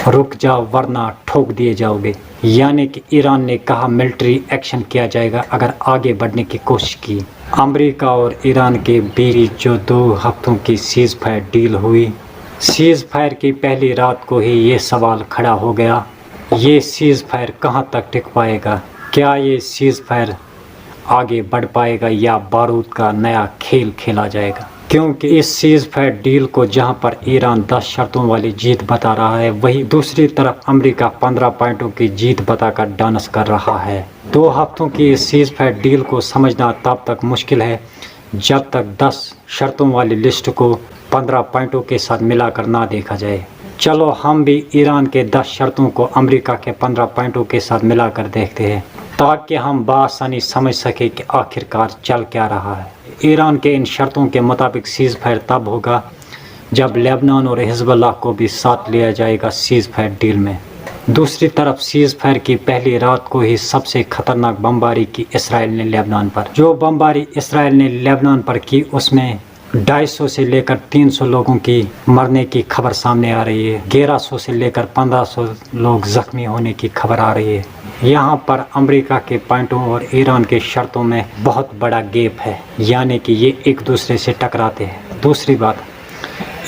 रुक जाओ वरना ठोक दिए जाओगे। यानी कि ईरान ने कहा मिलिट्री एक्शन किया जाएगा अगर आगे बढ़ने की कोशिश की। अमेरिका और ईरान के बीच जो 2 हफ्तों की सीज़ फायर डील हुई, सीज़ फायर की पहली रात को ही ये सवाल खड़ा हो गया, ये सीज़ फायर कहाँ तक टिक पाएगा? क्या ये सीज़ फायर आगे बढ़ पाएगा या बारूद का नया खेल खेला जाएगा? क्योंकि इस सीज़ फायर डील को जहां पर ईरान 10 शर्तों वाली जीत बता रहा है, वही दूसरी तरफ अमेरिका 15 पॉइंटों की जीत बताकर डांस कर रहा है। 2 हफ्तों की इस सीज़ फायर डील को समझना तब तक मुश्किल है जब तक 10 शर्तों वाली लिस्ट को 15 पॉइंटों के साथ मिलाकर ना देखा जाए। चलो हम भी ईरान के 10 शर्तों को अमेरिका के 15 पॉइंटों के साथ मिलाकर देखते हैं, ताकि हम बआसानी समझ सके कि आखिरकार चल क्या रहा है। ईरान के इन शर्तों के मुताबिक सीज़ फायर तब होगा जब लेबनान और हिजबुल्लाह को भी साथ लिया जाएगा सीज़ फायर डील में। दूसरी तरफ सीज़ फायर की पहली रात को ही सबसे खतरनाक बमबारी की इसराइल ने लेबनान पर। जो बमबारी इसराइल ने लेबनान पर की उसमें 250 से लेकर 300 लोगों की मरने की खबर सामने आ रही है। 1100 से लेकर 1500 लोग जख्मी होने की खबर आ रही है। यहाँ पर अमेरिका के पॉइंटों और ईरान के शर्तों में बहुत बड़ा गैप है, यानी कि ये एक दूसरे से टकराते हैं। दूसरी बात,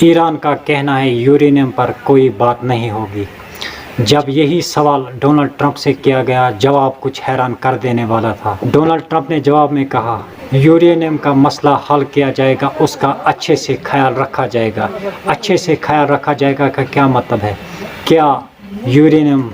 ईरान का कहना है यूरेनियम पर कोई बात नहीं होगी। जब यही सवाल डोनाल्ड ट्रंप से किया गया, जवाब कुछ हैरान कर देने वाला था। डोनाल्ड ट्रंप ने जवाब में कहा यूरेनियम का मसला हल किया जाएगा, उसका अच्छे से ख्याल रखा जाएगा। अच्छे से ख्याल रखा जाएगा का क्या मतलब है? क्या यूरेनियम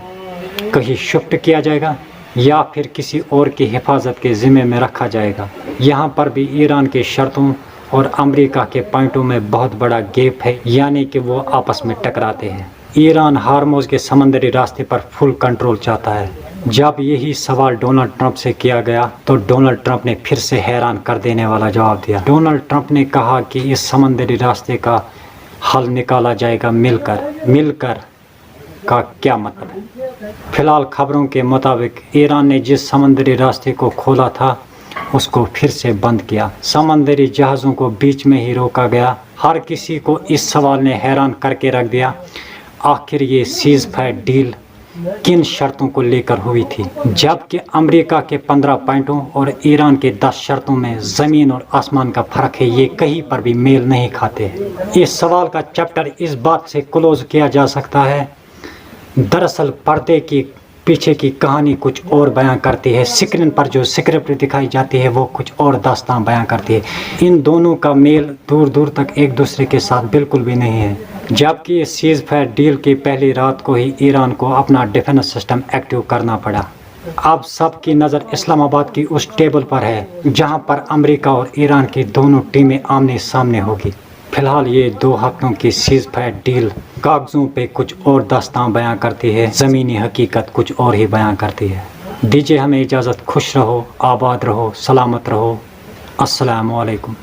कहीं शिफ्ट किया जाएगा या फिर किसी और की हिफाजत के ज़िम्मे में रखा जाएगा? यहाँ पर भी ईरान के शर्तों और अमेरिका के पॉइंटों में बहुत बड़ा गैप है, यानी कि वो आपस में टकराते हैं। ईरान हार्मोज के समंदरी रास्ते पर फुल कंट्रोल चाहता है। जब यही सवाल डोनाल्ड ट्रंप से किया गया तो डोनाल्ड ट्रंप ने फिर से हैरान कर देने वाला जवाब दिया। डोनाल्ड ट्रंप ने कहा कि इस समंदरी रास्ते का हल निकाला जाएगा मिलकर। मिलकर का क्या मतलब है? फिलहाल खबरों के मुताबिक ईरान ने जिस समंदरी रास्ते को खोला था उसको फिर से बंद किया। समंदरी जहाज़ों को बीच में ही रोका गया। हर किसी को इस सवाल ने हैरान करके रख दिया, आखिर ये सीज़ फायर डील किन शर्तों को लेकर हुई थी? जबकि अमेरिका के 15 पॉइंटों और ईरान के 10 शर्तों में ज़मीन और आसमान का फ़र्क है, ये कहीं पर भी मेल नहीं खाते। इस सवाल का चैप्टर इस बात से क्लोज किया जा सकता है, दरअसल पर्दे की पीछे की कहानी कुछ और बयां करती है, स्क्रीन पर जो स्क्रिप्ट दिखाई जाती है वो कुछ और दास्तान बयां करती है। इन दोनों का मेल दूर दूर तक एक दूसरे के साथ बिल्कुल भी नहीं है। जबकि इस सीज़ फायर डील की पहली रात को ही ईरान को अपना डिफेंस सिस्टम एक्टिव करना पड़ा। अब सबकी नज़र इस्लामाबाद की उस टेबल पर है जहां पर अमेरिका और ईरान की दोनों टीमें आमने सामने होगी। फिलहाल ये 2 हफ्तों की सीज़ फायर डील कागज़ों पे कुछ और दास्तान बयां करती है, ज़मीनी हकीकत कुछ और ही बयां करती है। दीजिए हमें इजाज़त। खुश रहो, आबाद रहो, सलामत रहो। अस्सलामु अलैकुम।